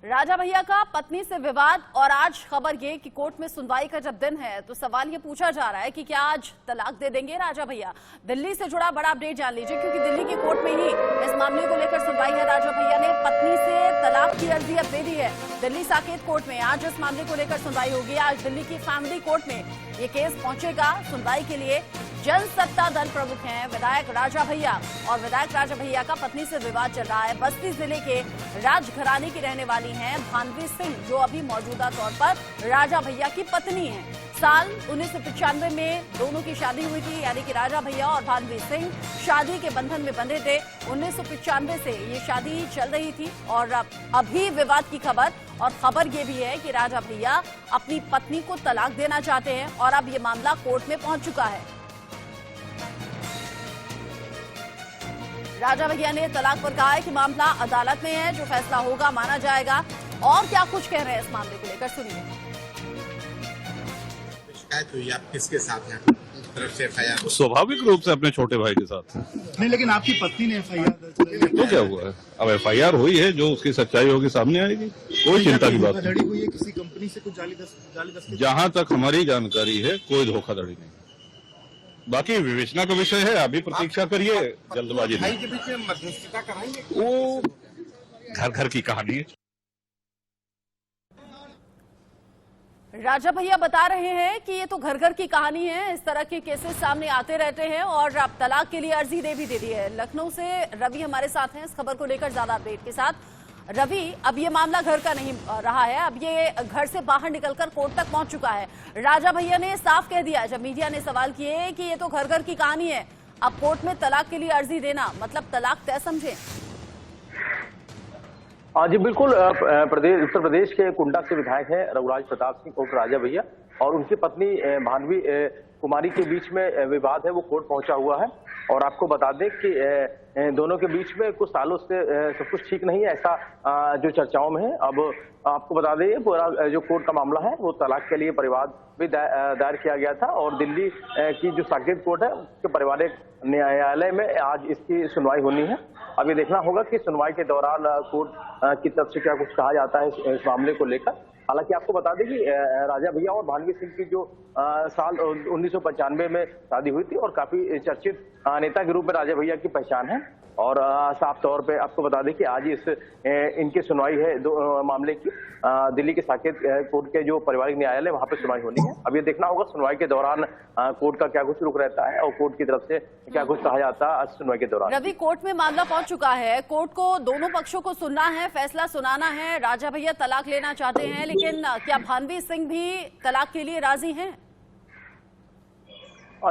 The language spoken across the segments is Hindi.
राजा भैया का पत्नी से विवाद और आज खबर ये कि कोर्ट में सुनवाई का जब दिन है तो सवाल ये पूछा जा रहा है कि क्या आज तलाक दे देंगे राजा भैया। दिल्ली से जुड़ा बड़ा अपडेट जान लीजिए, क्योंकि दिल्ली की कोर्ट में ही इस मामले को लेकर सुनवाई है। राजा भैया ने पत्नी से तलाक की अर्जी अब दे दी है। दिल्ली साकेत कोर्ट में आज इस मामले को लेकर सुनवाई होगी। आज दिल्ली की फैमिली कोर्ट में ये केस पहुंचेगा सुनवाई के लिए। जनसत्ता दल प्रमुख हैं विधायक राजा भैया, और विधायक राजा भैया का पत्नी से विवाद चल रहा है। बस्ती जिले के राजघराने की रहने वाली हैं भानवी सिंह, जो अभी मौजूदा तौर पर राजा भैया की पत्नी हैं। साल 1995 में दोनों की शादी हुई थी, यानी कि राजा भैया और भानवी सिंह शादी के बंधन में बंधे थे। 1995 से ये शादी चल रही थी और अभी विवाद की खबर, और खबर ये भी है कि राजा भैया अपनी पत्नी को तलाक देना चाहते हैं और अब ये मामला कोर्ट में पहुंच चुका है। राजा भैया ने तलाक पर कहा है कि मामला अदालत में है, जो फैसला होगा माना जाएगा। और क्या कुछ कह रहे हैं इस मामले को लेकर, सुनिए। शिकायत हुई आप किसके साथ हैं? तरफ से एफआईआर स्वाभाविक रूप से अपने छोटे भाई के साथ। नहीं, लेकिन आपकी पत्नी ने एफआईआर दर्ज की तो क्या हुआ है, अब एफआईआर हुई है, जो उसकी सच्चाई होगी सामने आएगी। कोई चिंता की बात धोखाधड़ी हुई है किसी कंपनी से, कुछ जाली दस्तावेज। जहां तक हमारी जानकारी है कोई धोखाधड़ी नहीं। बाकी विवेचना का विषय है, अभी प्रतीक्षा करिए, जल्दबाजी भाई नहीं। के बीच में मध्यस्थता कराएंगे। वो घर घर की कहानी है। राजा भैया बता रहे हैं कि ये तो घर घर की कहानी है, इस तरह के केसेस सामने आते रहते हैं और अब तलाक के लिए अर्जी दे भी दे दी है। लखनऊ से रवि हमारे साथ हैं इस खबर को लेकर ज्यादा अपडेट के साथ। रवि, अब ये मामला घर का नहीं रहा है, अब ये घर से बाहर निकलकर कोर्ट तक पहुंच चुका है। राजा भैया ने साफ कह दिया जब मीडिया ने सवाल किए कि ये तो घर घर की कहानी है, अब कोर्ट में तलाक के लिए अर्जी देना मतलब तलाक तय समझे। जी बिल्कुल, उत्तर प्रदेश के कुंडा से विधायक हैं रघुराज प्रताप सिंह उर्फ राजा भैया और उनकी पत्नी भानवी कुमारी के बीच में विवाद है, वो कोर्ट पहुंचा हुआ है। और आपको बता दें कि दोनों के बीच में कुछ सालों से सब कुछ ठीक नहीं है, ऐसा जो चर्चाओं में है। अब आपको बता दें पूरा जो कोर्ट का मामला है वो तलाक के लिए परिवाद भी दायर किया गया था और दिल्ली की जो साकेत कोर्ट है उसके पारिवारिक न्यायालय में आज इसकी सुनवाई होनी है। अब ये देखना होगा कि सुनवाई के दौरान कोर्ट की तरफ से क्या कुछ कहा जाता है इस मामले को लेकर। हालांकि आपको बता दें कि राजा भैया और भानवी सिंह की जो साल 1995 में शादी हुई थी और काफी चर्चित नेता के रूप में राजा भैया की पहचान है। और साफ तौर पे आपको बता दें कि आज इनकी सुनवाई है दो मामले की दिल्ली के साकेत कोर्ट के जो पारिवारिक न्यायालय वहां पे सुनवाई होनी है। अब ये देखना होगा सुनवाई के दौरान कोर्ट का क्या कुछ रुख रहता है और कोर्ट की तरफ से क्या कुछ कहा जाता है सुनवाई के दौरान। रवि, कोर्ट में मामला पहुंच चुका है, कोर्ट को दोनों पक्षों को सुनना है, फैसला सुनाना है। राजा भैया तलाक लेना चाहते हैं, लेकिन क्या भानवी सिंह भी तलाक के लिए राजी हैं?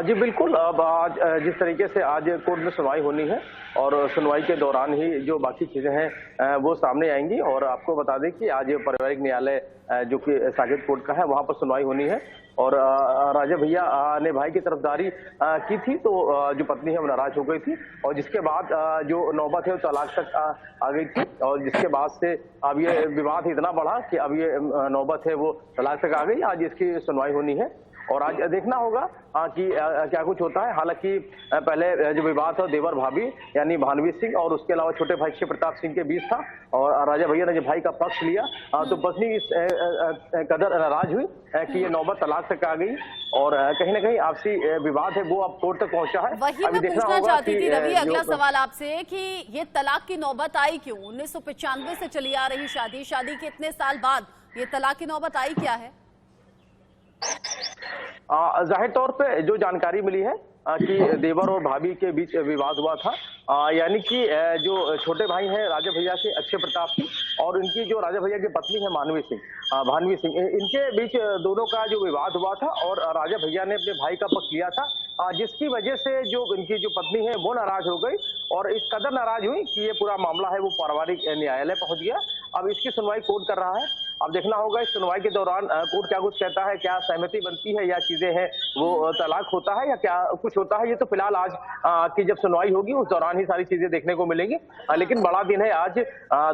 जी बिल्कुल, अब आज जिस तरीके से आज कोर्ट में सुनवाई होनी है और सुनवाई के दौरान ही जो बाकी चीजें हैं वो सामने आएंगी। और आपको बता दें कि आज पारिवारिक न्यायालय जो कि साकेत कोर्ट का है वहां पर सुनवाई होनी है। और राजा भैया ने भाई की तरफदारी की थी तो जो पत्नी है वो नाराज हो गई थी और जिसके बाद जो नौबत है वो तलाक तक आ गई थी। और जिसके बाद से अब ये विवाद इतना बढ़ा कि अब ये नौबत है वो तलाक तक आ गई। आज इसकी सुनवाई होनी है और आज देखना होगा कि क्या कुछ होता है। हालांकि पहले जो विवाद था देवर भाभी यानी भानवी सिंह और उसके अलावा छोटे भाई शिव प्रताप सिंह के बीच था और राजा भैया ने जब भाई का पक्ष लिया तो पत्नी इस कदर नाराज हुई कि ये नौबत तलाक तक आ गई और कहीं ना कहीं आपसी विवाद है वो अब कोर्ट तक पहुंचा है। वही मैं पूछना चाहती थी रवि, अगला सवाल आपसे कि ये तलाक की नौबत आई क्यों? 1995 से चली आ रही शादी के इतने साल बाद ये तलाक की नौबत आई क्या है? जाहिर तौर पे जो जानकारी मिली है कि देवर और भाभी के बीच विवाद हुआ था, यानी कि जो छोटे भाई हैं राजा भैया के अक्षय प्रताप सिंह और इनकी जो राजा भैया की पत्नी है भानवी सिंह, इनके बीच दोनों का जो विवाद हुआ था और राजा भैया ने अपने भाई का पक्ष लिया था, जिसकी वजह से जो इनकी जो पत्नी है वो नाराज हो गई और इस कदर नाराज हुई कि ये पूरा मामला है वो पारिवारिक न्यायालय पहुंच गया। अब इसकी सुनवाई कोर्ट कर रहा है। अब देखना होगा इस सुनवाई के दौरान कोर्ट क्या कुछ कहता है, क्या सहमति बनती है या चीजें हैं वो तलाक होता है या क्या कुछ होता है। ये तो फिलहाल आज की जब सुनवाई होगी उस दौरान ही सारी चीजें देखने को मिलेंगी। लेकिन बड़ा दिन है आज,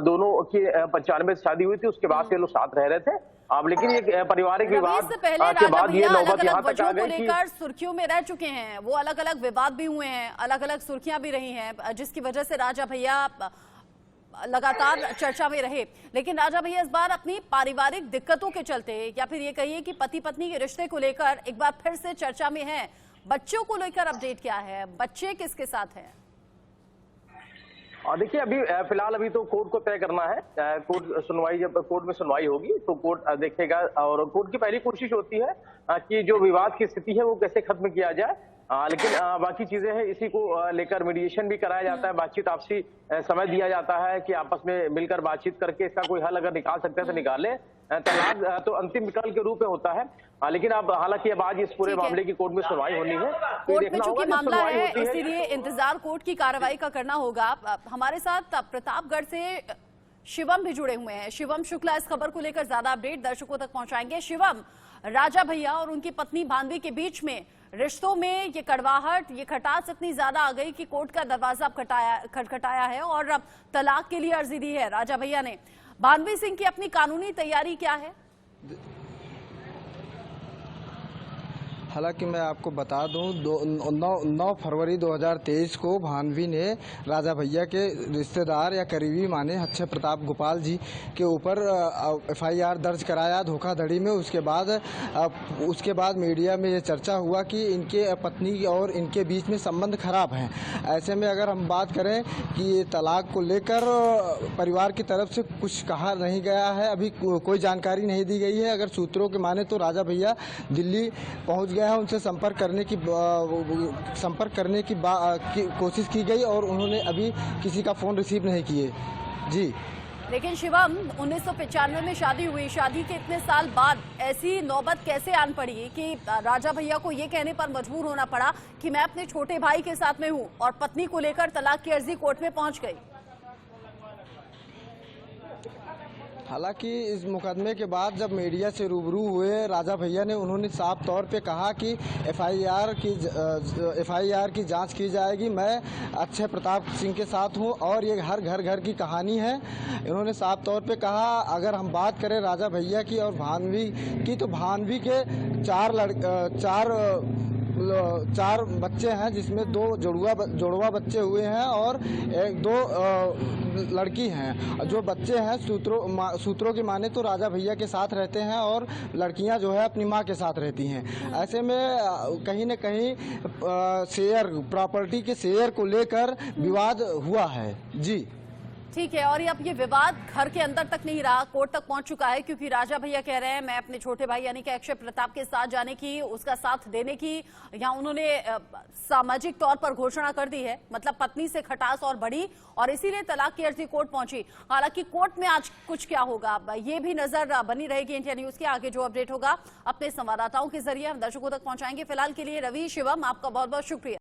दोनों की 95 से शादी हुई थी, उसके बाद से लोग साथ रह रहे थे। अब लेकिन ये पारिवारिक विवाद के बाद ये नौबत यहाँ तक आ गई कि सुर्खियों में रह चुके हैं, वो अलग अलग विवाद भी हुए हैं, अलग अलग सुर्खियां भी रही हैं, जिसकी वजह से राजा भैया लगातार चर्चा में रहे, लेकिन राजा भैया इस बार अपनी पारिवारिक दिक्कतों के चलते या फिर ये कहिए कि पति पत्नी के रिश्ते को लेकर एक बार फिर से चर्चा में है। बच्चों को लेकर अपडेट क्या है, बच्चे किसके साथ हैं? देखिए अभी फिलहाल अभी तो कोर्ट को तय करना है। जब कोर्ट में सुनवाई होगी तो कोर्ट देखेगा, और कोर्ट की पहली कोशिश होती है कि जो विवाद की स्थिति है वो कैसे खत्म किया जाए। लेकिन बाकी चीजें हैं, इसी को लेकर मीडिएशन भी कराया जाता है, बातचीत आपसी समय दिया जाता है कि आपस में मिलकर बातचीत करके इसका कोई हल अगर निकाल सकते हैं तो निकाले। तलाक तो अंतिम विकल्प के रूप में होता है, लेकिन अब हालांकि अब आज इस पूरे मामले की कोर्ट में सुनवाई होनी है। कोर्ट में चूंकि मामला है इसीलिए इंतजार कोर्ट की कार्रवाई का करना होगा। हमारे साथ प्रतापगढ़ से शिवम भी जुड़े हुए हैं। शिवम शुक्ला इस खबर को लेकर ज्यादा अपडेट दर्शकों तक पहुंचाएंगे। शिवम, राजा भैया और उनकी पत्नी भानवी के बीच में रिश्तों में ये कड़वाहट, ये खटास इतनी ज्यादा आ गई कि कोर्ट का दरवाजा खटखटाया है और अब तलाक के लिए अर्जी दी है राजा भैया ने। भानवी सिंह की अपनी कानूनी तैयारी क्या है? हालांकि मैं आपको बता दूं 9 फरवरी 2023 को भानवी ने राजा भैया के रिश्तेदार या करीबी माने अक्षय प्रताप गोपाल जी के ऊपर एफआईआर दर्ज कराया धोखाधड़ी में। उसके बाद मीडिया में ये चर्चा हुआ कि इनके पत्नी और इनके बीच में संबंध खराब हैं। ऐसे में अगर हम बात करें कि तलाक को लेकर परिवार की तरफ से कुछ कहा नहीं गया है, अभी कोई जानकारी नहीं दी गई है। अगर सूत्रों के माने तो राजा भैया दिल्ली पहुंच गए, उनसे संपर्क करने की कोशिश की गई और उन्होंने अभी किसी का फोन रिसीव नहीं किए। जी, लेकिन शिवम 1995 में शादी हुई, शादी के इतने साल बाद ऐसी नौबत कैसे आन पड़ी कि राजा भैया को ये कहने पर मजबूर होना पड़ा कि मैं अपने छोटे भाई के साथ में हूं और पत्नी को लेकर तलाक की अर्जी कोर्ट में पहुंच गई? हालांकि इस मुकदमे के बाद जब मीडिया से रूबरू हुए राजा भैया ने, उन्होंने साफ तौर पे कहा कि एफआईआर की जांच की जाएगी। मैं अक्षय प्रताप सिंह के साथ हूं और ये हर घर की कहानी है। इन्होंने साफ तौर पे कहा। अगर हम बात करें राजा भैया की और भानवी की, तो भानवी के चार बच्चे हैं, जिसमें 2 जुड़वा बच्चे हुए हैं और 2 लड़की हैं। जो बच्चे हैं सूत्रों की माने तो राजा भैया के साथ रहते हैं और लड़कियां जो है अपनी मां के साथ रहती हैं। ऐसे में कहीं न कहीं प्रॉपर्टी के शेयर को लेकर विवाद हुआ है। जी ठीक है, और अब ये विवाद घर के अंदर तक नहीं रहा, कोर्ट तक पहुंच चुका है, क्योंकि राजा भैया कह रहे हैं मैं अपने छोटे भाई यानी कि अक्षय प्रताप के साथ जाने की, उसका साथ देने की या उन्होंने सामाजिक तौर पर घोषणा कर दी है। मतलब पत्नी से खटास और बढ़ी और इसीलिए तलाक की अर्जी कोर्ट पहुंची। हालांकि कोर्ट में आज कुछ क्या होगा ये भी नजर बनी रहेगी इंडिया न्यूज के। आगे जो अपडेट होगा अपने संवाददाताओं के जरिए हम दर्शकों तक पहुंचाएंगे। फिलहाल के लिए रवि, शिवम, आपका बहुत बहुत शुक्रिया।